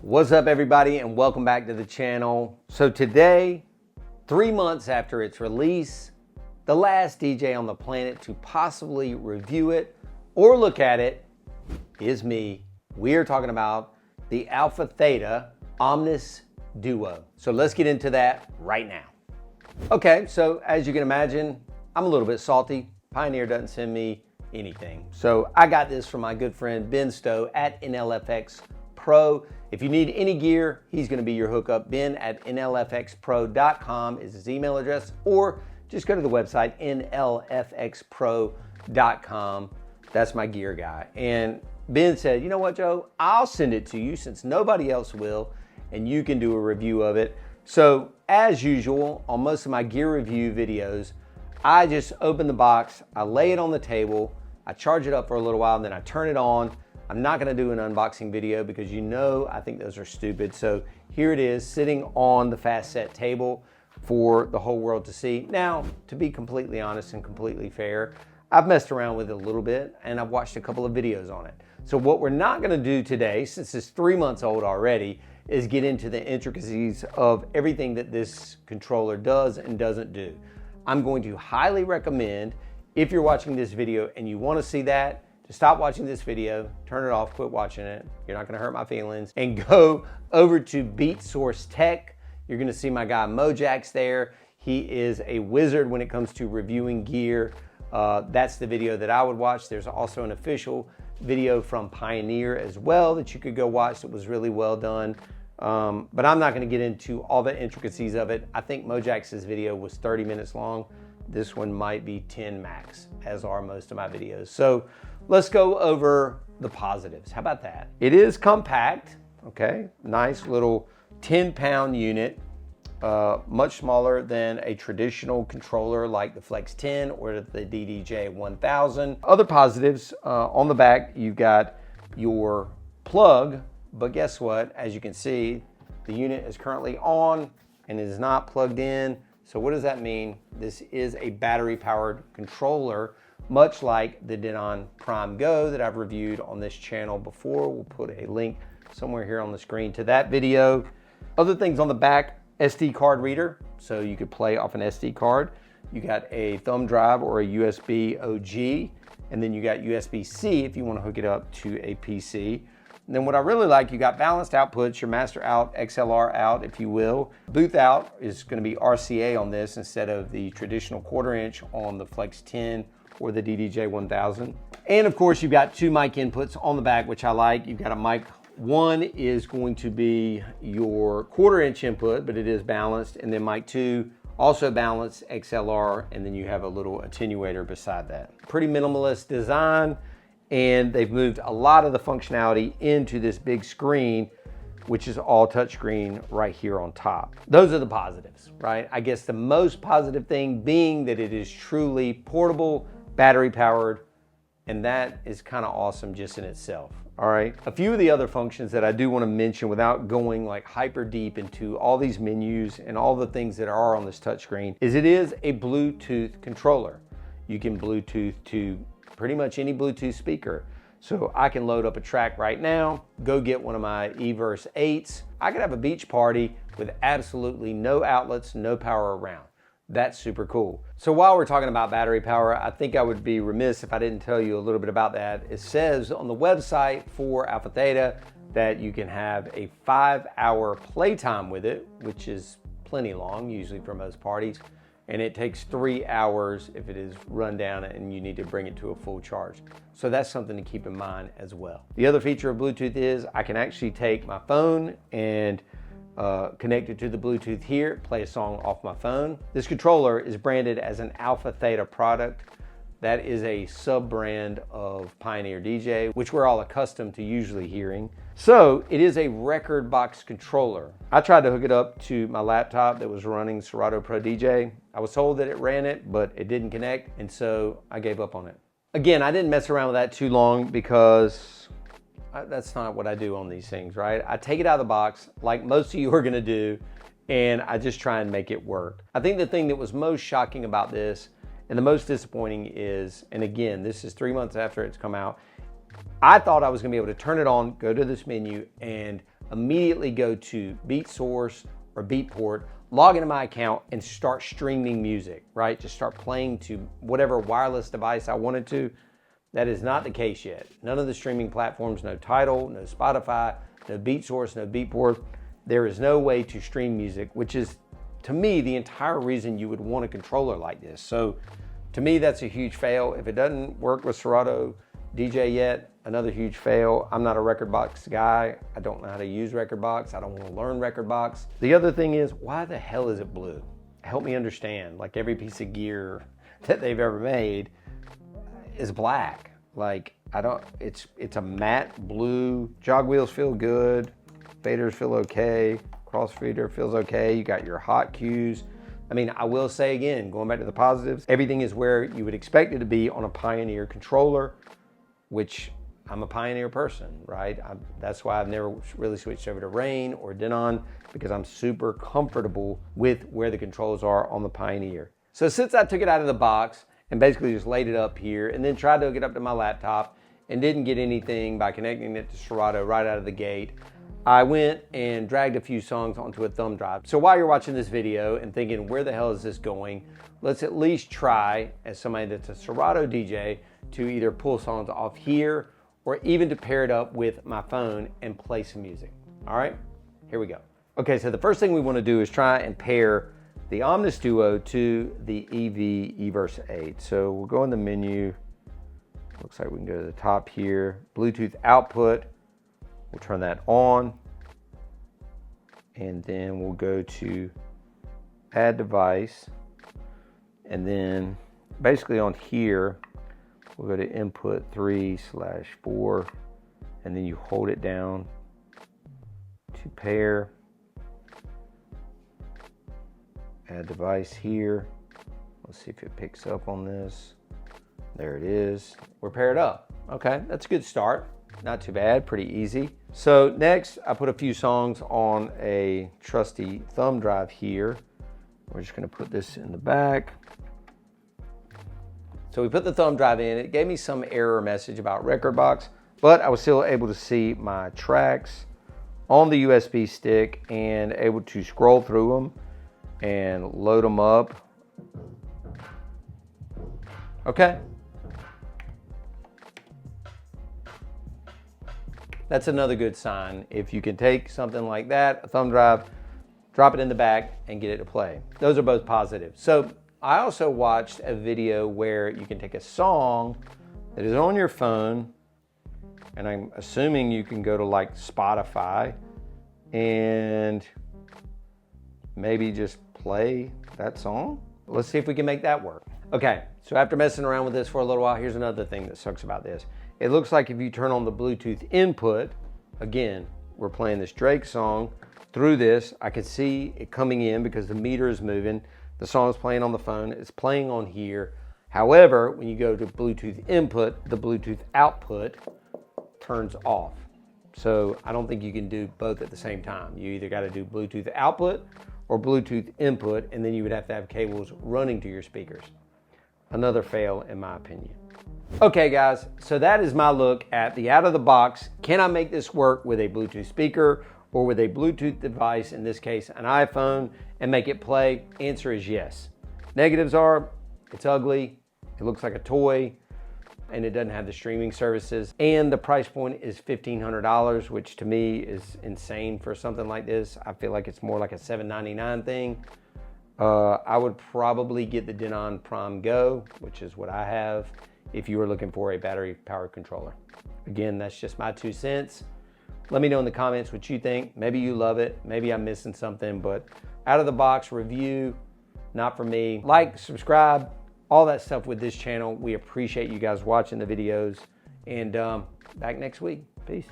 What's up everybody and welcome back to the channel. So today, 3 months after its release, the last DJ on the planet to possibly review it or look at it is me. We are talking about the Alpha Theta Omnis-Duo. So let's get into that right now. Okay, so as you can imagine, I'm a little bit salty. Pioneer doesn't send me anything. So I got this from my good friend Ben Stowe at NLFX Pro. If you need any gear, he's going to be your hookup. Ben at nlfxpro.com is his email address, or just go to the website nlfxpro.com. That's my gear guy. And Ben said, you know what, Joe, I'll send it to you since nobody else will, and you can do a review of it. So as usual, on most of my gear review videos, I just open the box, I lay it on the table, I charge it up for a little while, and then I turn it on. I'm not gonna do an unboxing video because you know I think those are stupid. So here it is sitting on the fast set table for the whole world to see. Now, to be completely honest and completely fair, I've messed around with it a little bit and I've watched a couple of videos on it. So what we're not gonna do today, since it's 3 months old already, is get into the intricacies of everything that this controller does and doesn't do. I'm going to highly recommend, if you're watching this video and you wanna see that, to stop watching this video, turn it off, quit watching it. You're not gonna hurt my feelings. And go over to Beat Source Tech. You're gonna see my guy Mojax there. He is a wizard when it comes to reviewing gear. That's the video that I would watch. There's also an official video from Pioneer as well that you could go watch that was really well done. But I'm not gonna get into all the intricacies of it. I think Mojax's video was 30 minutes long. This one might be 10 max, as are most of my videos. So let's go over the positives. How about that? It is compact, okay? Nice little 10-pound unit, much smaller than a traditional controller like the Flex 10 or the DJC 1000. Other positives, on the back, you've got your plug, but guess what? As you can see, the unit is currently on and is not plugged in. So what does that mean? This is a battery-powered controller, much like the Denon Prime Go that I've reviewed on this channel before. We'll put a link somewhere here on the screen to that video. Other things on the back, SD card reader, so you could play off an SD card. You got a thumb drive or a USB OG, and then you got USB-C if you want to hook it up to a PC. And then what I really like, you got balanced outputs, your master out, XLR out, if you will. Booth out is going to be RCA on this instead of the traditional 1/4 inch on the Flex 10 or the DJC 1000. And of course, you've got 2 mic inputs on the back, which I like. You've got a mic. One is going to be your 1/4 inch input, but it is balanced. And then mic 2, also balanced XLR. And then you have a little attenuator beside that. Pretty minimalist design. And they've moved a lot of the functionality into this big screen, which is all touchscreen right here on top. Those are the positives, right? I guess the most positive thing being that it is truly portable, battery powered, and that is kind of awesome just in itself, all right? A few of the other functions that I do want to mention without going like hyper deep into all these menus and all the things that are on this touchscreen is it is a Bluetooth controller. You can Bluetooth to pretty much any Bluetooth speaker. So I can load up a track right now, go get one of my Everse 8s. I could have a beach party with absolutely no outlets, no power around. That's super cool. So while we're talking about battery power, I think I would be remiss if I didn't tell you a little bit about that. It says on the website for Alpha Theta that you can have a 5-hour playtime with it, which is plenty long, usually for most parties. And it takes 3 hours if it is run down and you need to bring it to a full charge. So that's something to keep in mind as well. The other feature of Bluetooth is I can actually take my phone and connect it to the Bluetooth here, play a song off my phone. This controller is branded as an Alpha Theta product. That is a sub-brand of Pioneer DJ, which we're all accustomed to usually hearing. So it is a record box controller. I tried to hook it up to my laptop that was running Serato Pro DJ. I was told that it ran it, but it didn't connect, and so I gave up on it. Again, I didn't mess around with that too long because that's not what I do on these things, right? I take it out of the box like most of you are gonna do, and I just try and make it work. I think the thing that was most shocking about this and the most disappointing is, and again, this is 3 months after it's come out, I thought I was gonna be able to turn it on, go to this menu, and immediately go to BeatSource or Beatport, log into my account and start streaming music, right? Just start playing to whatever wireless device I wanted to. That is not the case yet. None of the streaming platforms, no Tidal, no Spotify, no BeatSource, no Beatport. There is no way to stream music, which is, to me, the entire reason you would want a controller like this. So to me, that's a huge fail. If it doesn't work with Serato DJ yet, another huge fail. I'm not a rekordbox guy. I don't know how to use rekordbox. I don't want to learn rekordbox. The other thing is, why the hell is it blue? Help me understand. Like every piece of gear that they've ever made is black. Like it's a matte blue. Jog wheels feel good. Faders feel okay. Crossfader feels okay. You got your hot cues. I mean, I will say again, going back to the positives, everything is where you would expect it to be on a Pioneer controller, which I'm a Pioneer person, right? That's why I've never really switched over to Rain or Denon, because I'm super comfortable with where the controls are on the Pioneer. So since I took it out of the box and basically just laid it up here and then tried to hook it up to my laptop and didn't get anything by connecting it to Serato right out of the gate, I went and dragged a few songs onto a thumb drive. So while you're watching this video and thinking, where the hell is this going? Let's at least try, as somebody that's a Serato DJ, to either pull songs off here or even to pair it up with my phone and play some music. All right, here we go. Okay, so the first thing we want to do is try and pair the Omnis-Duo to the EV eVerse 8. So we'll go in the menu. Looks like we can go to the top here. Bluetooth output. We'll turn that on. And then we'll go to add device. And then basically on here, we'll go to input 3/4. And then you hold it down to pair. Add device here. Let's see if it picks up on this. There it is. We're paired up. Okay, that's a good start. Not too bad, pretty easy. So next, I put a few songs on a trusty thumb drive here. We're just gonna put this in the back. So we put the thumb drive in. It gave me some error message about rekordbox, but I was still able to see my tracks on the USB stick and able to scroll through them and load them up. Okay. That's another good sign. If you can take something like that, a thumb drive, drop it in the back and get it to play. Those are both positive. So I also watched a video where you can take a song that is on your phone, and I'm assuming you can go to like Spotify and maybe just play that song. Let's see if we can make that work. Okay, so after messing around with this for a little while, here's another thing that sucks about this. It looks like if you turn on the Bluetooth input, again, we're playing this Drake song through this. I can see it coming in because the meter is moving. The song is playing on the phone. It's playing on here. However, when you go to Bluetooth input, the Bluetooth output turns off. So I don't think you can do both at the same time. You either got to do Bluetooth output or Bluetooth input, and then you would have to have cables running to your speakers. Another fail in my opinion. Okay guys, so that is my look at the out of the box. Can I make this work with a Bluetooth speaker or with a Bluetooth device, in this case an iPhone, and make it play? Answer is yes. Negatives are, it's ugly, it looks like a toy, and it doesn't have the streaming services. And the price point is $1,500, which to me is insane for something like this. I feel like it's more like a $799 thing. I would probably get the Denon Prime Go, which is what I have, if you were looking for a battery powered controller. Again, that's just my 2 cents. Let me know in the comments what you think. Maybe you love it, maybe I'm missing something, but out of the box review, not for me. Like, subscribe, all that stuff with this channel. We appreciate you guys watching the videos, and back next week. Peace.